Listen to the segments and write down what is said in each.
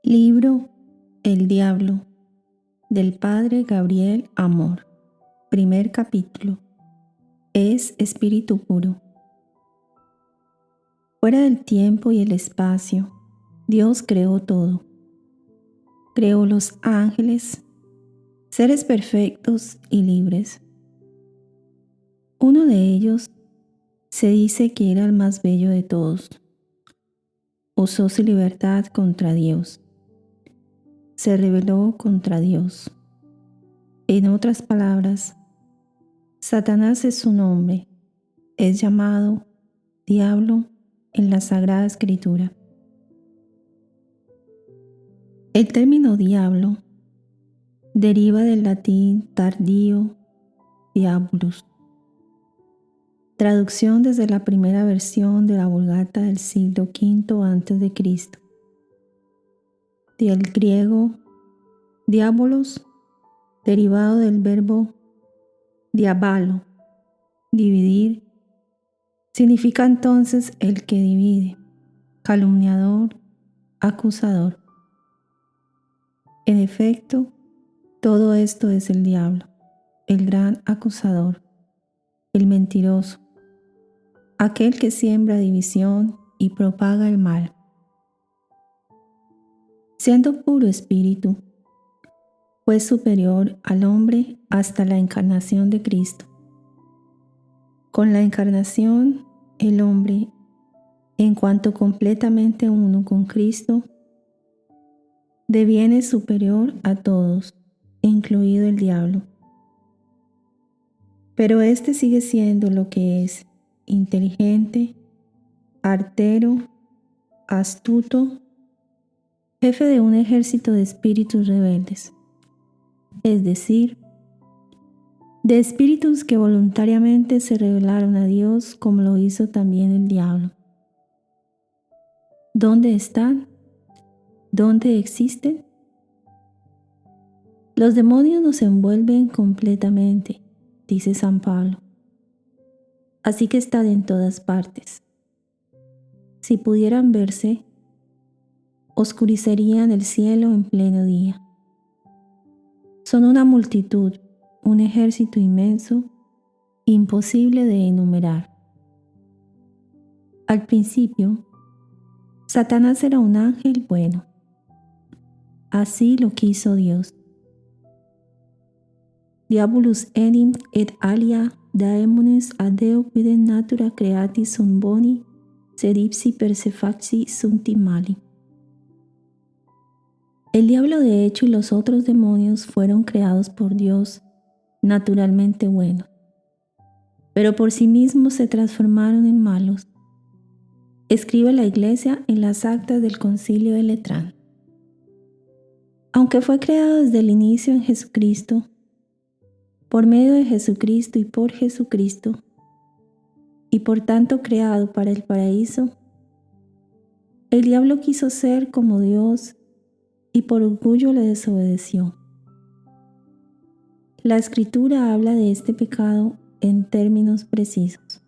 Libro El Diablo, del Padre Gabriel Amor. Primer capítulo. Es espíritu puro. Fuera del tiempo y el espacio, Dios creó todo. Creó los ángeles, seres perfectos y libres. Uno de ellos se dice que era el más bello de todos. Usó su libertad contra Dios. Se rebeló contra Dios. En otras palabras, Satanás es su nombre. Es llamado Diablo en la Sagrada Escritura. El término diablo deriva del latín tardío diabolus, traducción desde la primera versión de la Vulgata del siglo V a.C., del griego diabolos, derivado del verbo diabalo, dividir, significa entonces el que divide, calumniador, acusador. En efecto, todo esto es el diablo, el gran acusador, el mentiroso, aquel que siembra división y propaga el mal. Siendo puro espíritu, fue superior al hombre hasta la encarnación de Cristo. Con la encarnación, el hombre, en cuanto completamente uno con Cristo, deviene superior a todos, incluido el diablo. Pero éste sigue siendo lo que es: inteligente, artero, astuto, jefe de un ejército de espíritus rebeldes, es decir, de espíritus que voluntariamente se rebelaron a Dios, como lo hizo también el diablo. ¿Dónde están? ¿Dónde existen? Los demonios nos envuelven completamente, dice San Pablo. Así que están en todas partes. Si pudieran verse, oscurecerían el cielo en pleno día. Son una multitud, un ejército inmenso, imposible de enumerar. Al principio, Satanás era un ángel bueno. Así lo quiso Dios. Diabolus enim et alia daemones adeo quidem natura creati sunt boni, sed ipsi persefaci sunt mali. El diablo de hecho y los otros demonios fueron creados por Dios, naturalmente buenos, pero por sí mismos se transformaron en malos. Escribe la Iglesia en las actas del Concilio de Letrán. Aunque fue creado desde el inicio en Jesucristo, por medio de Jesucristo y por Jesucristo, y por tanto creado para el paraíso, el diablo quiso ser como Dios y por orgullo le desobedeció. La Escritura habla de este pecado en términos precisos.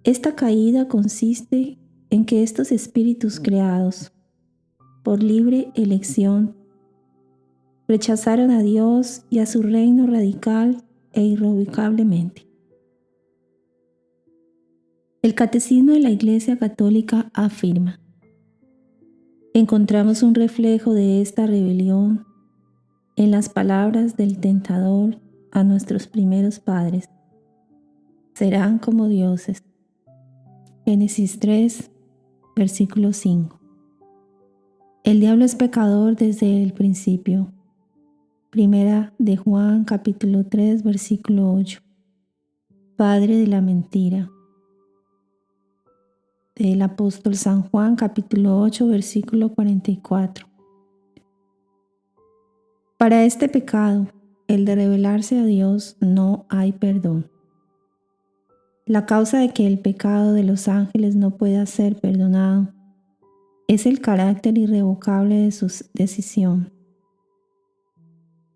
Esta caída consiste en que estos espíritus creados por libre elección rechazaron a Dios y a su reino radical e irrevocablemente. El Catecismo de la Iglesia Católica afirma: encontramos un reflejo de esta rebelión en las palabras del tentador a nuestros primeros padres. Serán como dioses. Génesis 3, versículo 5. El diablo es pecador desde el principio. Primera de Juan, capítulo 3, versículo 8. Padre de la mentira. Del apóstol San Juan, capítulo 8, versículo 44. Para este pecado, el de rebelarse a Dios, no hay perdón. La causa de que el pecado de los ángeles no pueda ser perdonado es el carácter irrevocable de su decisión,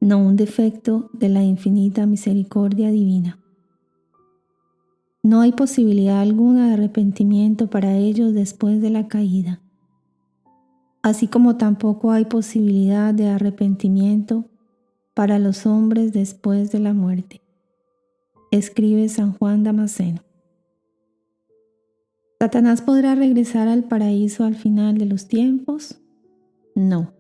no un defecto de la infinita misericordia divina. No hay posibilidad alguna de arrepentimiento para ellos después de la caída. así como tampoco hay posibilidad de arrepentimiento para los hombres después de la muerte. Escribe San Juan Damasceno. ¿Satanás podrá regresar al paraíso al final de los tiempos? No,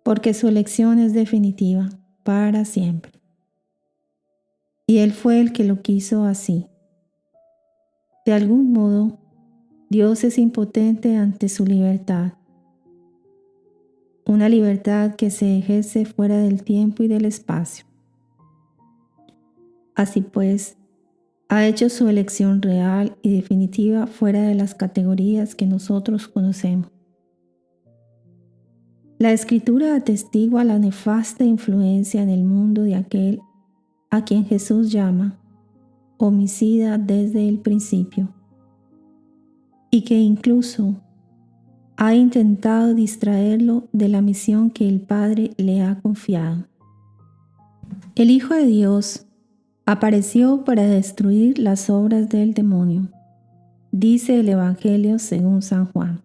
porque su elección es definitiva, para siempre. Y él fue el que lo quiso así. De algún modo, Dios es impotente ante su libertad. Una libertad que se ejerce fuera del tiempo y del espacio. Así pues, ha hecho su elección real y definitiva fuera de las categorías que nosotros conocemos. La Escritura atestigua la nefasta influencia en el mundo de aquel a quien Jesús llama homicida desde el principio, y que incluso ha intentado distraerlo de la misión que el Padre le ha confiado. El Hijo de Dios apareció para destruir las obras del demonio, dice el Evangelio según San Juan.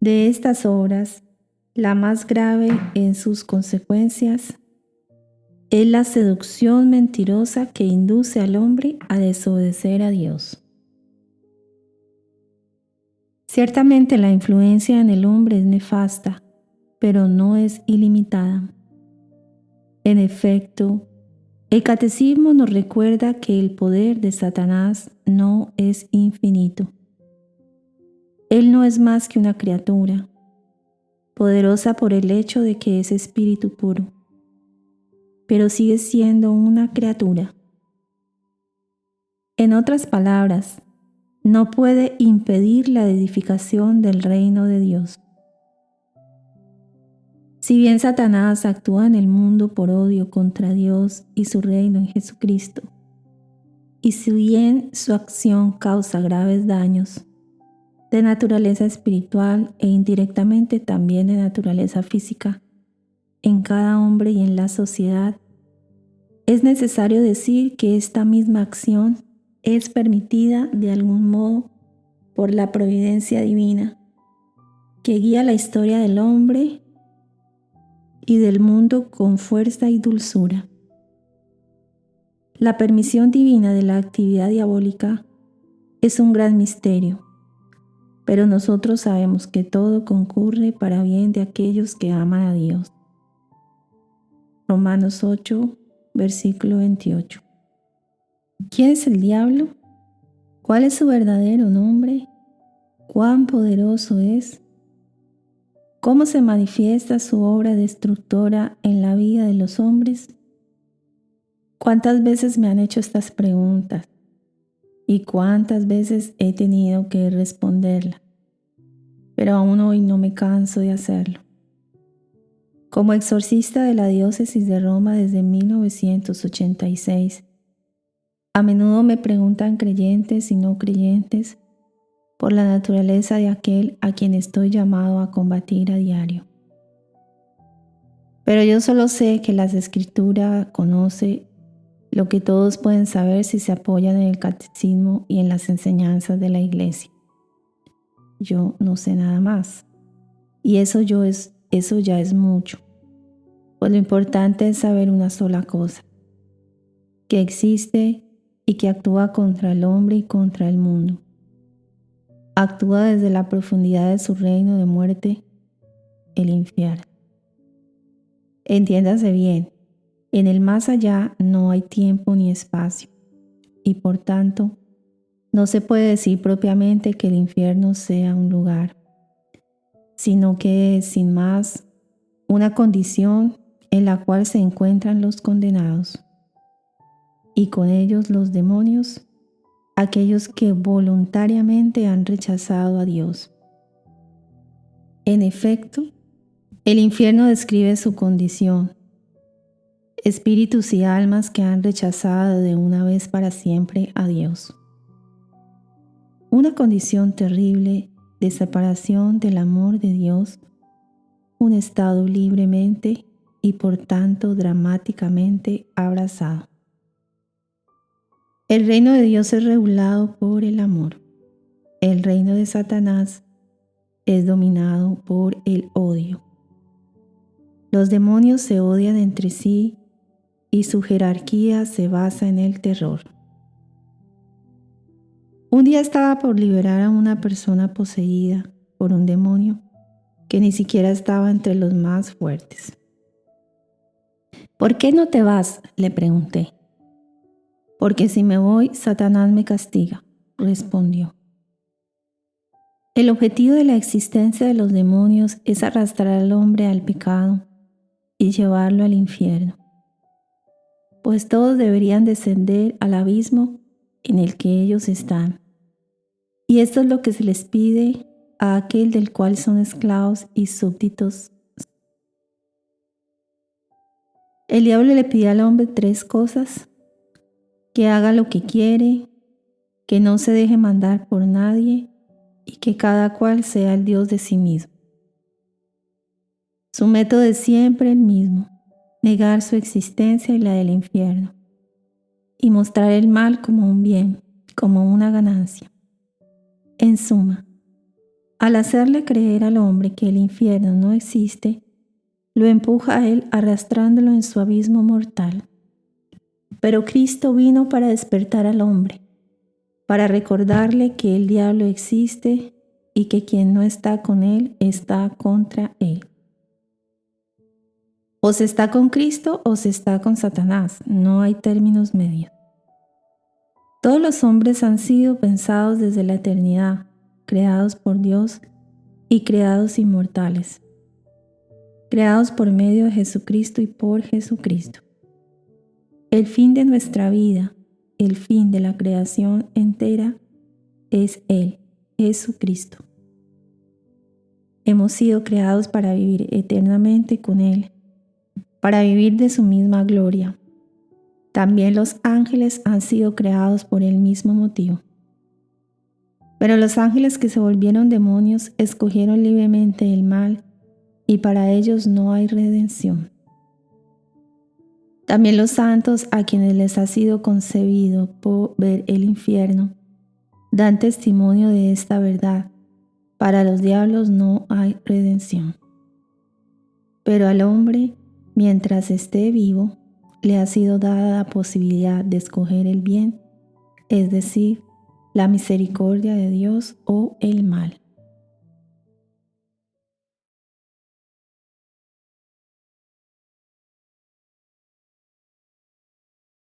De estas obras, la más grave en sus consecuencias es la seducción mentirosa que induce al hombre a desobedecer a Dios. Ciertamente la influencia en el hombre es nefasta, pero no es ilimitada. En efecto, el Catecismo nos recuerda que el poder de Satanás no es infinito. Él no es más que una criatura, poderosa por el hecho de que es espíritu puro, pero sigue siendo una criatura. En otras palabras, no puede impedir la edificación del reino de Dios. Si bien Satanás actúa en el mundo por odio contra Dios y su reino en Jesucristo, y si bien su acción causa graves daños de naturaleza espiritual e indirectamente también de naturaleza física en cada hombre y en la sociedad, es necesario decir que esta misma acción es permitida de algún modo por la providencia divina, que guía la historia del hombre y del mundo con fuerza y dulzura. La permisión divina de la actividad diabólica es un gran misterio, pero nosotros sabemos que todo concurre para bien de aquellos que aman a Dios. Romanos 8, versículo 28. ¿Quién es el diablo? ¿Cuál es su verdadero nombre? ¿Cuán poderoso es? ¿Cómo se manifiesta su obra destructora en la vida de los hombres? ¿Cuántas veces me han hecho estas preguntas? ¿Y cuántas veces he tenido que responderlas? Pero aún hoy no me canso de hacerlo. Como exorcista de la diócesis de Roma desde 1986, a menudo me preguntan creyentes y no creyentes por la naturaleza de aquel a quien estoy llamado a combatir a diario. Pero yo solo sé que las Escrituras conoce lo que todos pueden saber si se apoyan en el catecismo y en las enseñanzas de la Iglesia. Yo no sé nada más. Y eso ya es mucho. Pues lo importante es saber una sola cosa: que existe y que actúa contra el hombre y contra el mundo. Actúa desde la profundidad de su reino de muerte, el infierno. Entiéndase bien, en el más allá no hay tiempo ni espacio, y por tanto, no se puede decir propiamente que el infierno sea un lugar, sino que es, sin más, una condición en la cual se encuentran los condenados, y con ellos los demonios, aquellos que voluntariamente han rechazado a Dios. En efecto, el infierno describe su condición: espíritus y almas que han rechazado de una vez para siempre a Dios. Una condición terrible de separación del amor de Dios, un estado libremente y por tanto dramáticamente abrazado. El reino de Dios es regulado por el amor. El reino de Satanás es dominado por el odio. Los demonios se odian entre sí y su jerarquía se basa en el terror. Un día estaba por liberar a una persona poseída por un demonio que ni siquiera estaba entre los más fuertes. ¿Por qué no te vas?, le pregunté. Porque si me voy, Satanás me castiga, respondió. El objetivo de la existencia de los demonios es arrastrar al hombre al pecado y llevarlo al infierno, pues todos deberían descender al abismo en el que ellos están. Y esto es lo que se les pide a aquel del cual son esclavos y súbditos. El diablo le pide al hombre 3 cosas: que haga lo que quiere, que no se deje mandar por nadie y que cada cual sea el Dios de sí mismo. Su método es siempre el mismo: negar su existencia y la del infierno, y mostrar el mal como un bien, como una ganancia. En suma, al hacerle creer al hombre que el infierno no existe, lo empuja a él arrastrándolo en su abismo mortal. Pero Cristo vino para despertar al hombre, para recordarle que el diablo existe y que quien no está con él está contra él. O se está con Cristo o se está con Satanás, no hay términos medios. Todos los hombres han sido pensados desde la eternidad, creados por Dios y creados inmortales, creados por medio de Jesucristo y por Jesucristo. El fin de nuestra vida, el fin de la creación entera, es Él, Jesucristo. Hemos sido creados para vivir eternamente con Él, para vivir de su misma gloria. También los ángeles han sido creados por el mismo motivo. Pero los ángeles que se volvieron demonios escogieron libremente el mal y para ellos no hay redención. También los santos, a quienes les ha sido concebido por ver el infierno, dan testimonio de esta verdad. Para los diablos no hay redención. Pero al hombre, mientras esté vivo, le ha sido dada la posibilidad de escoger el bien, es decir, la misericordia de Dios o el mal.